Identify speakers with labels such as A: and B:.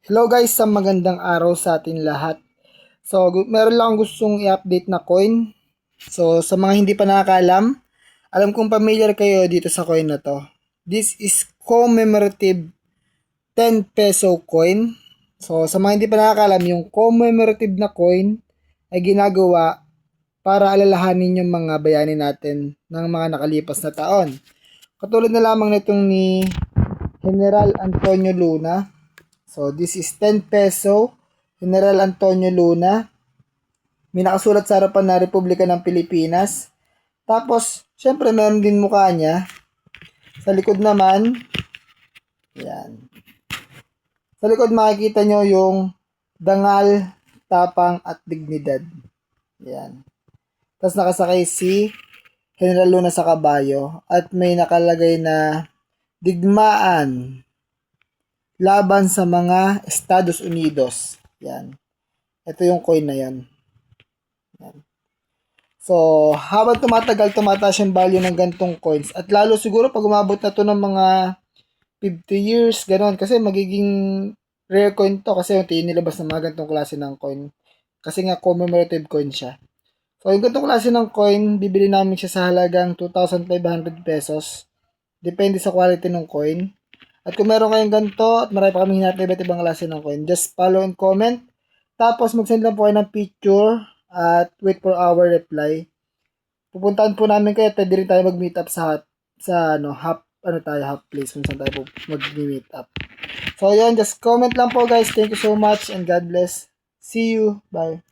A: Hello guys, sa magandang araw sa atin lahat. So, meron lang gustong i-update na coin. So, sa mga hindi pa nakakaalam, alam kong familiar kayo dito sa coin na to. This is commemorative 10 peso coin. So, sa mga hindi pa nakakaalam, yung commemorative na coin ay ginagawa para alalahanin yung mga bayani natin ng mga nakalipas na taon. Katulad na lamang nitong ni General Antonio Luna. So, this is 10 peso, General Antonio Luna. May nakasulat sa harapan na Republika ng Pilipinas. Tapos, syempre, meron din mukha niya. Sa likod naman, yan. Sa likod makikita nyo yung dangal, tapang, at dignidad. Yan. Tapos nakasakay si General Luna sa kabayo at may nakalagay na digmaan laban sa mga Estados Unidos. Yan. Ito yung coin na yan. Yan. So, habang tumataas yung value ng gantong coins, at lalo siguro pag umabot na to ng mga 50 years, gano'n, kasi magiging rare coin to, kasi yung nilabas ng mga gantong klase ng coin. Kasi nga commemorative coin siya. So, yung gantong klase ng coin, bibili namin siya sa halagang 2,500 pesos. Depende sa quality ng coin. At kung meron kayong ganito at marami pa kami hinatid iba't ibang klase ng coin, just follow and comment. Tapos mag-send lang po kayo ng picture at wait for our reply. Pupuntahan po namin kayo at pwede rin tayo mag-meet up sa half place kung saan tayo mag-meet up. So yun, just comment lang po guys. Thank you so much and God bless. See you. Bye.